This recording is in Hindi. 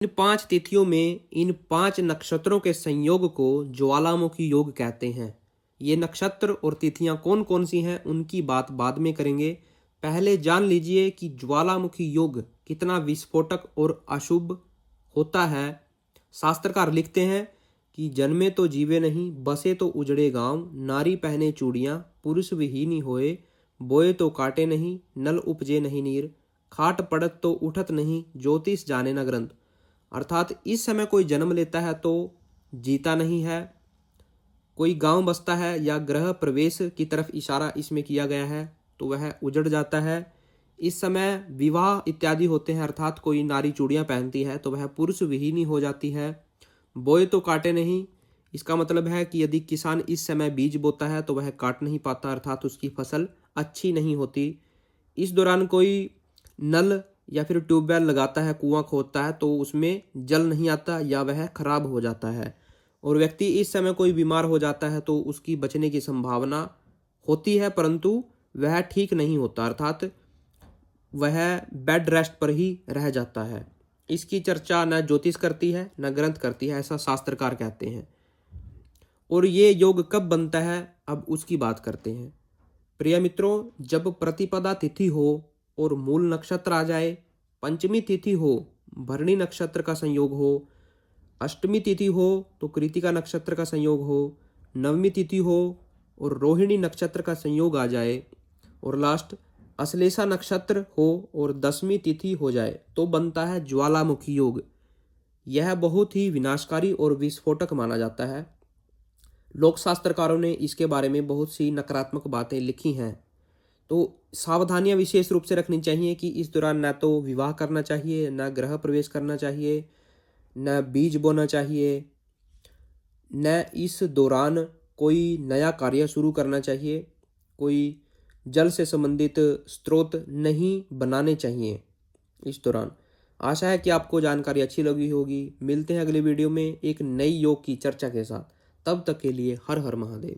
इन 5 तिथियों में इन 5 नक्षत्रों के संयोग को ज्वालामुखी योग कहते हैं। ये नक्षत्र और तिथियां कौन कौन सी हैं उनकी बात बाद में करेंगे। पहले जान लीजिए कि ज्वालामुखी योग कितना विस्फोटक और अशुभ होता है। शास्त्रकार लिखते हैं कि जन्मे तो जीवे नहीं, बसे तो उजड़े गांव, नारी पहने चूड़ियां, पुरुष विहीनी होए, बोए तो काटे नहीं, नल उपजे नहीं नीर, खाट पड़त तो उठत नहीं, ज्योतिष जाने न ग्रंथ। अर्थात इस समय कोई जन्म लेता है तो जीता नहीं है, कोई गांव बसता है या ग्रह प्रवेश की तरफ इशारा इसमें किया गया है तो वह उजड़ जाता है। इस समय विवाह इत्यादि होते हैं, अर्थात कोई नारी चूड़ियां पहनती है तो वह पुरुष विहीनी हो जाती है। बोए तो काटे नहीं, इसका मतलब है कि यदि किसान इस समय बीज बोता है तो वह काट नहीं पाता, अर्थात उसकी फसल अच्छी नहीं होती। इस दौरान कोई नल या फिर ट्यूबवेल लगाता है, कुआं खोदता है तो उसमें जल नहीं आता या वह खराब हो जाता है। और व्यक्ति इस समय कोई बीमार हो जाता है तो उसकी बचने की संभावना होती है परंतु वह ठीक नहीं होता, अर्थात वह बेड रेस्ट पर ही रह जाता है। इसकी चर्चा न ज्योतिष करती है न ग्रंथ करती है, ऐसा शास्त्रकार कहते हैं। और ये योग कब बनता है अब उसकी बात करते हैं। प्रिय मित्रों, जब प्रतिपदा तिथि हो और मूल नक्षत्र आ जाए, पंचमी तिथि हो, भरणी नक्षत्र का संयोग हो, अष्टमी तिथि हो तो कृतिका नक्षत्र का संयोग हो, नवमी तिथि हो और रोहिणी नक्षत्र का संयोग आ जाए और लास्ट अश्लेषा नक्षत्र हो और 10वीं तिथि हो जाए तो बनता है ज्वालामुखी योग। यह बहुत ही विनाशकारी और विस्फोटक माना जाता है। लोक शास्त्रकारों ने इसके बारे में बहुत सी नकारात्मक बातें लिखी हैं, तो सावधानियां विशेष रूप से रखनी चाहिए कि इस दौरान न तो विवाह करना चाहिए, न गृह प्रवेश करना चाहिए, न बीज बोना चाहिए, न इस दौरान कोई नया कार्य शुरू करना चाहिए, कोई जल से संबंधित स्रोत नहीं बनाने चाहिए इस दौरान। आशा है कि आपको जानकारी अच्छी लगी होगी। मिलते हैं अगले वीडियो में एक नई योग की चर्चा के साथ। तब तक के लिए हर हर महादेव।